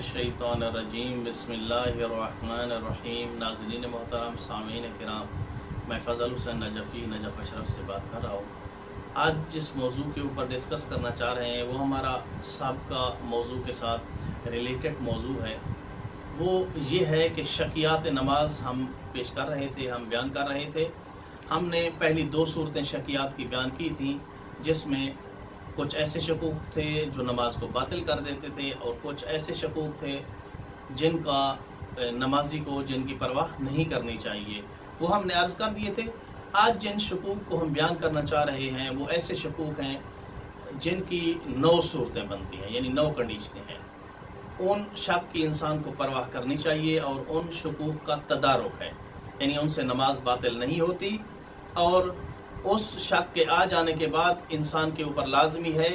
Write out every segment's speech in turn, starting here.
मिनश्शैतानिर्रजीम बिस्मिल्लाहिर्रहमानिर्रहीम। नाज़रीन मोहतरम, सामीन किराम, मैं फ़ज़ल हुसैन नजफ़ी नजफ़ अशरफ से बात कर रहा हूँ। आज जिस मौजू के ऊपर डिस्कस करना चाह रहे हैं वो हमारा साबिक़ा मौजू के साथ रिलेटेड मौजू है। वो ये है कि शकियात नमाज हम पेश कर रहे थे, हम बयान कर रहे थे। हमने पहली दो सूरतें शकियात की बयान की थी, जिसमें कुछ ऐसे शकूक थे जो नमाज को बातिल कर देते थे और कुछ ऐसे शकूक थे जिनका नमाजी को जिनकी परवाह नहीं करनी चाहिए, वो हमने अर्ज़ कर दिए थे। आज जिन शकूक को हम बयान करना चाह रहे हैं वो ऐसे शकूक हैं जिनकी 9 सूरतें बनती हैं, यानी 9 कंडीशनें हैं। उन शक की इंसान को परवाह करनी चाहिए और उन शकूक का तदारुक है, यानी उनसे नमाज बातिल नहीं होती। और उस शक के आ जाने के बाद इंसान के ऊपर लाजमी है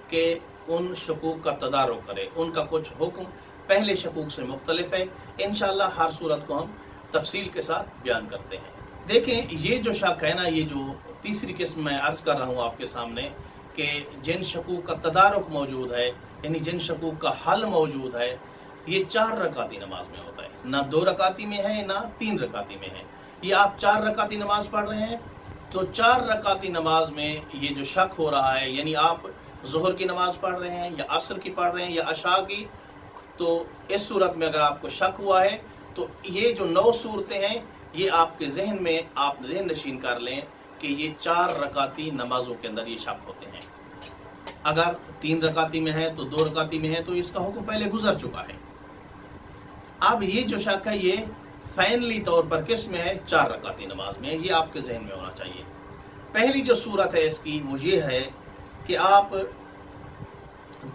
कि उन शकूक का तदारुक करे। उनका कुछ हुक्म पहले शकूक से मुख्तलिफ है। इंशाअल्लाह हर सूरत को हम तफसील के साथ बयान करते हैं। देखें, ये जो शक है ना, ये जो तीसरी किस्म मैं अर्ज़ कर रहा हूँ आपके सामने कि जिन शकूक का तदारुक मौजूद है, यानी जिन शकूक का हल मौजूद है, ये 4 रकाती नमाज में होता है। ना 2 रकाती में है, ना 3 रकाती में है। ये आप 4 रकाती नमाज पढ़ रहे हैं, तो 4 रकाती नमाज में ये जो शक हो रहा है, यानी आप ज़ोहर की नमाज पढ़ रहे हैं या असर की पढ़ रहे हैं या अशा की, तो इस सूरत में अगर आपको शक हुआ है तो ये जो 9 सूरतें हैं ये आपके जहन में आप ज़हन नशीन कर लें कि ये 4 रकाती नमाजों के अंदर ये शक होते हैं। अगर 3 रकाती में है तो 2 रकाती में है, तो इसका हुक्म पहले गुजर चुका है। अब ये जो शक है ये फाइनली तौर पर किस में है? 4 रकाती नमाज में। ये आपके जहन में होना चाहिए। पहली जो सूरत है इसकी वो ये है कि आप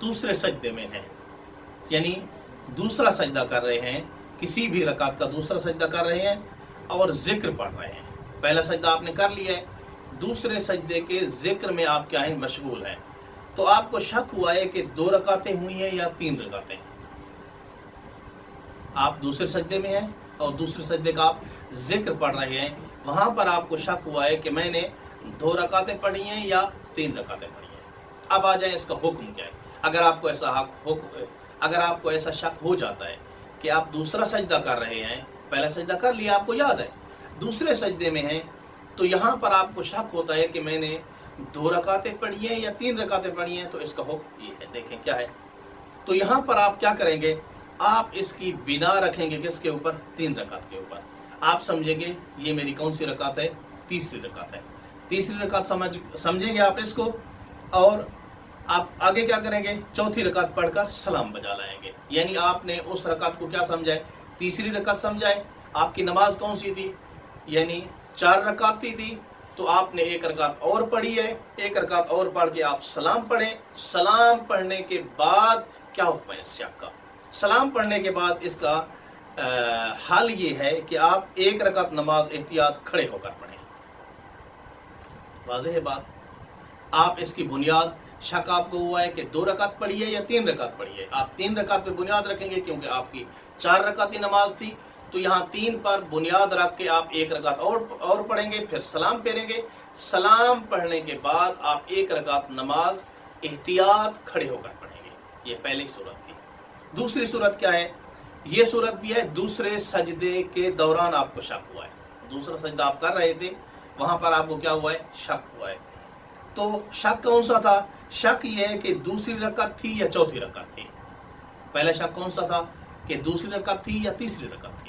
दूसरे सजदे में हैं, यानी दूसरा सजदा कर रहे हैं, किसी भी रकात का दूसरा सजदा कर रहे हैं और जिक्र पढ़ रहे हैं। पहला सजदा आपने कर लिया है, दूसरे सजदे के जिक्र में आप क्या है? मशगूल हैं। तो आपको शक हुआ है कि 2 रकातें हुई हैं या 3 रकातें। आप दूसरे सजदे में हैं और दूसरे सजदे का आप जिक्र पढ़ रहे हैं, वहां पर आपको शक हुआ है कि मैंने 2 रकातें पढ़ी हैं या 3 रकातें पढ़ी हैं। अब आ जाए इसका हुक्म क्या है। अगर आपको ऐसा शक हो जाता है कि आप दूसरा सजदा कर रहे हैं, पहला सजदा कर लिया, आपको याद है, दूसरे सजदे में हैं, तो यहाँ पर आपको शक होता है कि मैंने 2 रकातें पढ़ी हैं या 3 रकातें पढ़ी हैं, तो इसका हुक्म ये है। देखें क्या है। तो यहाँ पर आप क्या करेंगे? आप इसकी बिना रखेंगे किसके ऊपर? 3 रकात के ऊपर। आप समझेंगे ये मेरी कौन सी रकात है? तीसरी रकात है। तीसरी रकात समझेंगे आप इसको, और आप आगे क्या करेंगे? चौथी रकात पढ़कर सलाम बजा लाएंगे। यानी आपने उस रकात को क्या समझा है? तीसरी रकात समझा है। आपकी नमाज कौन सी थी? यानी 4 रकात थी, तो आपने 1 रकात और पढ़ी है। 1 रकात और पढ़ के आप सलाम पढ़ें। सलाम पढ़ने के बाद क्या हुक्म है इस शक का? सलाम पढ़ने के बाद इसका हाल ये है कि आप 1 रकात नमाज एहतियात खड़े होकर पढ़ें। वाज़ेह है बात। आप इसकी बुनियाद, शक आपको हुआ है कि 2 रकात पढ़ी है या 3 रकात पढ़ी है, आप 3 रकात पे बुनियाद रखेंगे, क्योंकि आपकी 4 रकाती नमाज थी। तो यहाँ 3 पर बुनियाद रख के आप 1 रकात और पढ़ेंगे, फिर सलाम फेरेंगे। सलाम पढ़ने के बाद आप 1 रकात नमाज एहतियात खड़े होकर पढ़ेंगे। ये पहली सूरत थी। दूसरी सूरत क्या है? ये सूरत भी है, दूसरे सजदे के दौरान आपको शक हुआ है। दूसरा सजदा आप कर रहे थे, वहां पर आपको क्या हुआ है? शक हुआ है। तो शक कौन सा था? शक ये है कि दूसरी रकात थी या चौथी रकात थी। पहला शक कौन सा था? कि दूसरी रकात थी या तीसरी रकात थी।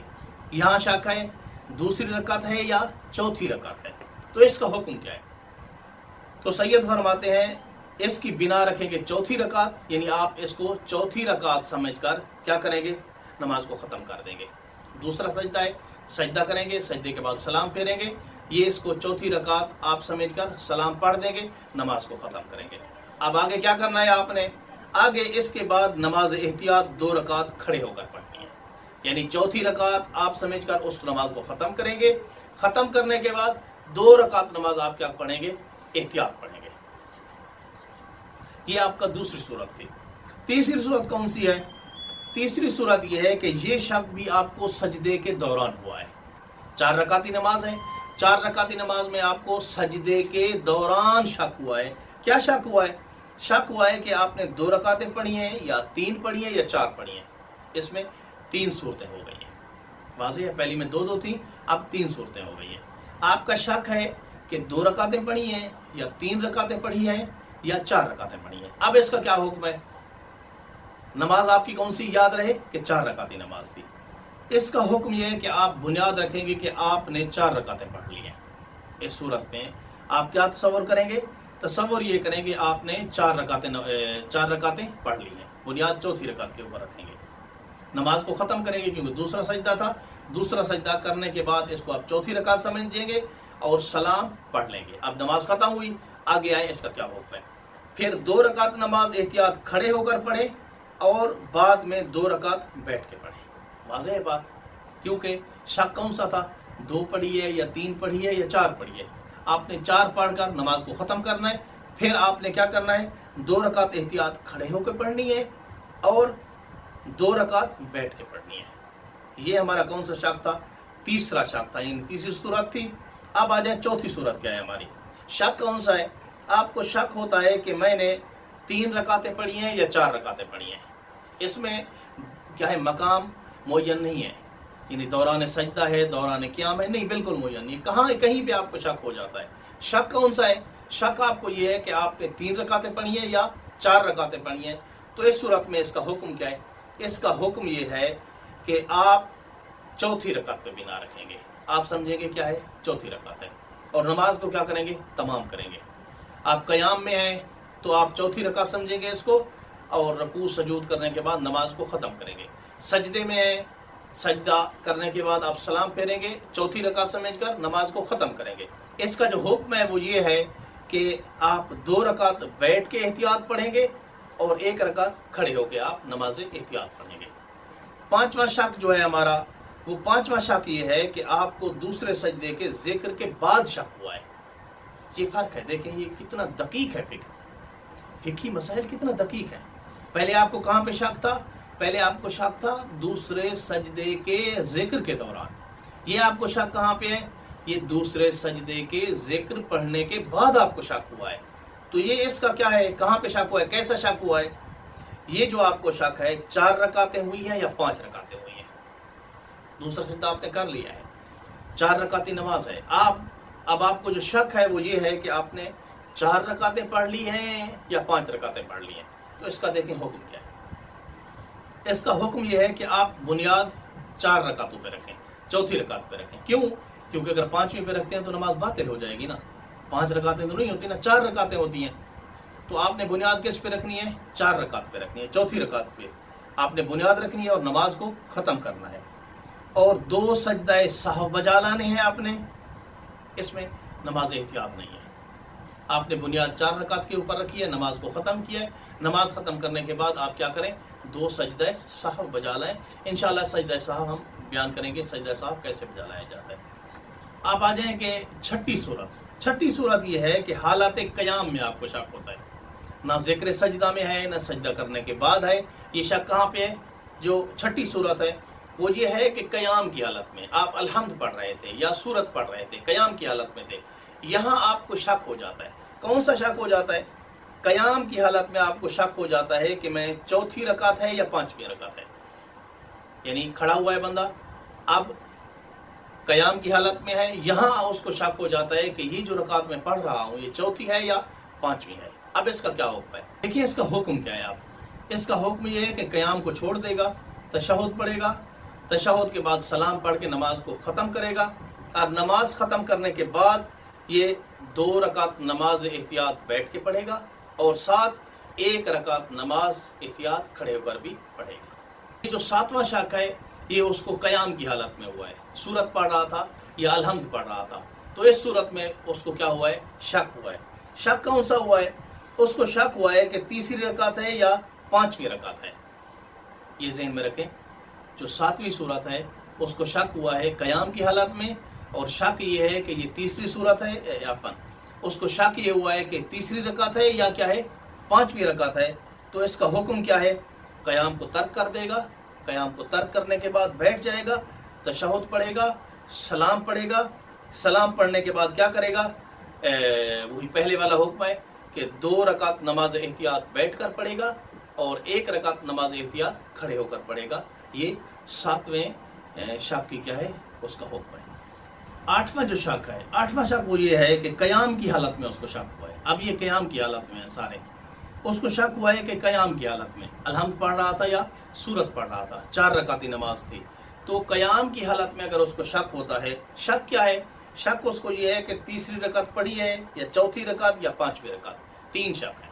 यहाँ शक है दूसरी रकात है या चौथी रकात है। तो इसका हुक्म क्या है? तो सैयद फरमाते हैं इसकी बिना रखेंगे चौथी रकात, यानी आप इसको चौथी रकात समझकर क्या करेंगे? नमाज को ख़त्म कर देंगे। दूसरा सजदा है, सजदा करेंगे, सजदे के बाद सलाम फेरेंगे। ये इसको चौथी रकात आप समझकर सलाम पढ़ देंगे, नमाज को ख़त्म करेंगे। अब आगे क्या करना है आपने? आगे इसके बाद नमाज एहतियात 2 रकात खड़े होकर पढ़नी है, यानी चौथी रकात आप समझकर उस नमाज को ख़त्म करेंगे। ख़त्म करने के बाद 2 रकात नमाज आप क्या पढ़ेंगे? एहतियात पढ़ेंगे। ये आपका दूसरी सूरत थी। तीसरी सूरत कौन सी है? तीसरी सूरत ये है कि ये शक भी आपको सजदे के दौरान हुआ है। 4 रकाती नमाज है, 4 रकाती नमाज में आपको सजदे के दौरान शक हुआ है। क्या शक हुआ है? शक हुआ है कि आपने 2 रकातें पढ़ी हैं या 3 पढ़ी हैं या 4 पढ़ी हैं। इसमें 3 सूरतें हो गई हैं। वाज़ेह है, पहली में 2 थी, अब 3 सूरतें हो गई हैं। आपका शक है कि 2 रकातें पढ़ी हैं या 3 रकातें पढ़ी हैं या 4 रकातें पढ़ी हैं। अब इसका क्या हुक्म है? नमाज आपकी कौन सी याद रहे कि 4 रकाती नमाज थी। इसका हुक्म यह है कि आप बुनियाद रखेंगे कि आपने 4 रकातें पढ़ ली हैं। इस सूरत में आप क्या तसव्वुर करेंगे? तसव्वुर ये करेंगे आपने 4 रकातें पढ़ ली हैं। बुनियाद चौथी रकात के ऊपर रखेंगे, नमाज को ख़त्म करेंगे क्योंकि दूसरा सजदा था। दूसरा सजदा करने के बाद इसको आप चौथी रकात समझेंगे और सलाम पढ़ लेंगे। अब नमाज ख़त्म हुई, आगे आए इसका क्या हुक्म है। फिर 2 रकात नमाज एहतियात खड़े होकर पढ़े और बाद में 2 रकात बैठ के पढ़े। वाज़ेह है बात, क्योंकि शक कौन सा था? 2 पढ़ी है या 3 पढ़ी है या 4 पढ़ी है। आपने 4 पढ़कर नमाज को ख़त्म करना है। फिर आपने क्या करना है? 2 रकात एहतियात खड़े होकर पढ़नी है और 2 रकात बैठ के पढ़नी है। ये हमारा कौन सा शक था? तीसरा शक था, यानी तीसरी सूरत थी। अब आ जाए चौथी सूरत क्या है हमारी। शक कौन सा है? आपको शक होता है कि मैंने 3 रकातें पढ़ी हैं या 4 रकातें पढ़ी हैं। इसमें क्या है? मकाम मुअय्यन नहीं है, यानी दौरान सजदा है, दौरान क़ियाम है, नहीं, बिल्कुल मुअय्यन नहीं। कहाँ कहीं भी आपको शक हो जाता है। शक कौन सा है? शक आपको ये है कि आपने 3 रकातें पढ़ी हैं या 4 रकातें पढ़ी हैं। तो इस सूरत में इसका हुक्म क्या है? इसका हुक्म ये है कि आप चौथी रकात पे बिना रखेंगे। आप समझेंगे क्या है? चौथी रकात है, और नमाज को क्या करेंगे? तमाम करेंगे। आप क़याम में हैं तो आप चौथी रकात समझेंगे इसको, और रकू सजूद करने के बाद नमाज को ख़त्म करेंगे। सजदे में हैं, सजदा करने के बाद आप सलाम फेरेंगे, चौथी रकात समझकर नमाज को ख़त्म करेंगे। इसका जो हुक्म है वो ये है कि आप 2 रकात बैठ के एहतियात पढ़ेंगे और 1 रकात खड़े होकर आप नमाज एहतियात पढ़ेंगे। 5वां शक जो है हमारा, वो 5वां शक ये है कि आपको दूसरे सजदे के जिक्र के बाद शक हुआ है। ये फ़र्क है। देखें ये कितना दकीक है, फ़िक़ही मसाइल कितना दकीक है। पहले आपको कहाँ पे शक था? पहले आपको शक था दूसरे सजदे के जिक्र के दौरान। ये आपको शक कहाँ पे है? ये दूसरे सजदे के जिक्र पढ़ने के बाद आपको शक हुआ है। तो ये इसका क्या है? कहाँ पे शक हुआ है? कैसा शक हुआ है? ये जो आपको शक है 4 रकातें हुई हैं या 5 रकातें हुई हैं। दूसरा सजदा आपने कर लिया है, 4 रकाती नमाज है। अब आपको जो शक है वो ये है कि आपने 4 रकातें पढ़ ली हैं या 5 रकातें पढ़ ली हैं। तो इसका देखें हुक्म क्या है। इसका हुक्म यह है कि आप बुनियाद 4 रकातों पे रखें, चौथी रकात पे रखें। क्यों? क्योंकि अगर 5वीं पे रखते हैं तो नमाज बातिल हो जाएगी ना। 5 रकातें तो नहीं होती ना, 4 रकातें होती हैं। तो आपने बुनियाद किस पे रखनी है? 4 रकात पे रखनी है। चौथी रकात पे आपने बुनियाद रखनी है और नमाज को ख़त्म करना है। और 2 सजदाए सहव बजा लाने हैं आपने। इसमें नमाज एहतियात नहीं है। आपने बुनियाद 4 रकात के ऊपर रखी है, नमाज को ख़त्म किया है। नमाज ख़त्म करने के बाद आप क्या करें? 2 सजदाए सहव बजा लाएँ। इंशाअल्लाह सजदाए सहव हम बयान करेंगे, सजदाए सहव कैसे बजा लाया जाता है। आप आ जाएँ कि छठी सूरत यह है कि हालात क़याम में आपको शक होता है। ना ज़िक्र सजदा में है, ना सजदा करने के बाद है। ये शक कहाँ पे है? जो छठी सूरत है वो ये है कि क़याम की हालत में आप अलहम्द पढ़ रहे थे या सूरत पढ़ रहे थे, क़याम की हालत में थे, यहाँ आपको शक हो जाता है। कौन सा शक हो जाता है? क़याम की हालत में आपको शक हो जाता है कि मैं चौथी रकात है या 5वीं रकात है। यानी खड़ा हुआ है बंदा, अब क़याम की हालत में है, यहाँ उसको शक हो जाता है कि ये जो रकात मैं पढ़ रहा हूँ ये चौथी है या 5वीं है। अब इसका क्या हुक्म है? देखिए इसका हुक्म क्या है। आप इसका हुक्म ये है कि क़याम को छोड़ देगा, तशहुद पढ़ेगा, तशहुद के बाद सलाम पढ़ के नमाज को ख़त्म करेगा, और नमाज ख़त्म करने के बाद ये 2 रकात नमाज एहतियात बैठ के पढ़ेगा और साथ 1 रकात नमाज एहतियात खड़े होकर भी पढ़ेगा। ये जो 7वां शक है ये उसको क़याम की हालत में हुआ है। सूरत पढ़ रहा था या अलहम्द पढ़ रहा था, तो इस सूरत में उसको क्या हुआ है? शक हुआ है। शक कौन सा हुआ है? उसको शक हुआ है कि तीसरी रकात है या 5वीं रकात है। ये ज़हन में रखें, जो 7वीं सूरत है उसको शक हुआ है क़याम की हालत में, और शक ये है कि ये तीसरी सूरत है या उसको शक ये हुआ है कि तीसरी रकात है या क्या है? 5वीं रकात है। तो इसका हुक्म क्या है? क़याम को तर्क कर देगा। क़याम को तर्क करने के बाद बैठ जाएगा, तशहुद पढ़ेगा, सलाम पढ़ेगा। सलाम पढ़ने के बाद क्या करेगा? वही पहले वाला हुक्म है कि 2 रकात नमाज एहतियात बैठ कर पढ़ेगा और 1 रकात नमाज एहतियात खड़े होकर पढ़ेगा। یہ 7वें शक की क्या है, उसका हुक्म है। 8वां जो शक है, 8वां शक वो ये है कि क़याम की हालत में उसको शक हुआ है। अब ये क़याम की हालत में है सारे, उसको शक हुआ है कि क़याम की हालत में अलहम्द पढ़ रहा था या सूरत पढ़ रहा था, 4 रकाती नमाज थी। तो क़याम की हालत में अगर उसको शक होता है, शक क्या है, शक उसको ये है कि तीसरी रकात पढ़ी है या चौथी रकात या 5वीं रकात, 3 शक है,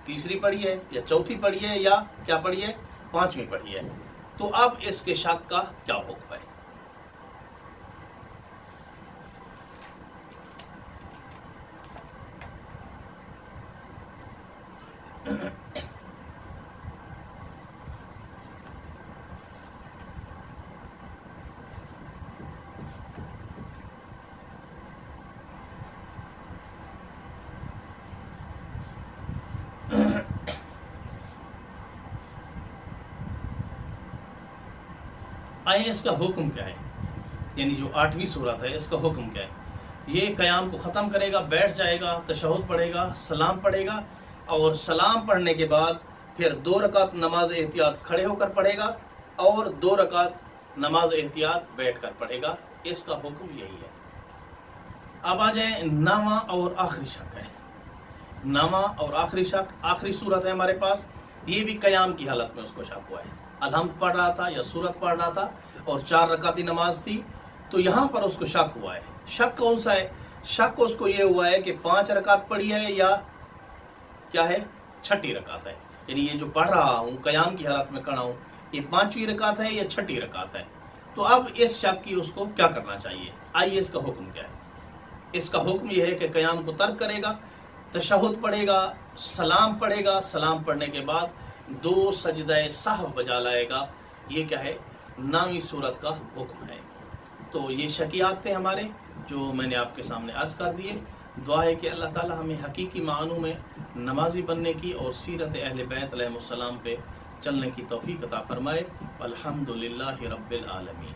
तीसरी पढ़ी है या चौथी पढ़ी है या क्या पढ़ी है, 5वीं पढ़ी है। तो अब इसके शक का क्या हुक्म है। आइए इसका हुक्म क्या है, यानी जो 8वीं सूरत है इसका हुक्म क्या है। ये क़याम को ख़त्म करेगा, बैठ जाएगा, तशहुद पढ़ेगा, सलाम पढ़ेगा और सलाम पढ़ने के बाद फिर 2 रकात नमाज एहतियात खड़े होकर पढ़ेगा और 2 रकात नमाज एहतियात बैठ कर पढ़ेगा। इसका हुक्म यही है। अब आ जाए 9वां और आखिरी शक है। 9वां और आखिरी शक, आखिरी सूरत है हमारे पास, ये भी क़याम की हालत में उसको शक हुआ है। अलहम्द पढ़ रहा था या सूरत पढ़ रहा था और 4 रकाती नमाज थी, तो यहाँ पर उसको शक हुआ है। शक कौन सा है, शक उसको ये हुआ है कि 5 रकात पढ़ी है या क्या है, 6ठी रकात है। यानी ये जो पढ़ रहा हूँ क़याम की हालत में खड़ा हूँ, ये 5वीं रकात है या 6ठी रकात है। तो अब इस शक की उसको क्या करना चाहिए। आइए इसका हुक्म क्या है। इसका हुक्म यह है कि क़याम को तर्क करेगा, तशहुद पढ़ेगा, सलाम पढ़ेगा, सलाम पढ़ने के बाद 2 सजदाए सहव बजा लाएगा। ये क्या है, 9वीं सूरत का हुक्म है। तो ये शकियात थे हमारे जो मैंने आपके सामने अर्ज़ कर दिए। दुआ है कि अल्लाह ताला हमें हकीकी मानू में नमाजी बनने की और सीरत अहले बैत अलैहिमुस्सलाम पे चलने की तौफीक अता फरमाए। अल्हम्दुलिल्लाहि रब्बिल आलमीन।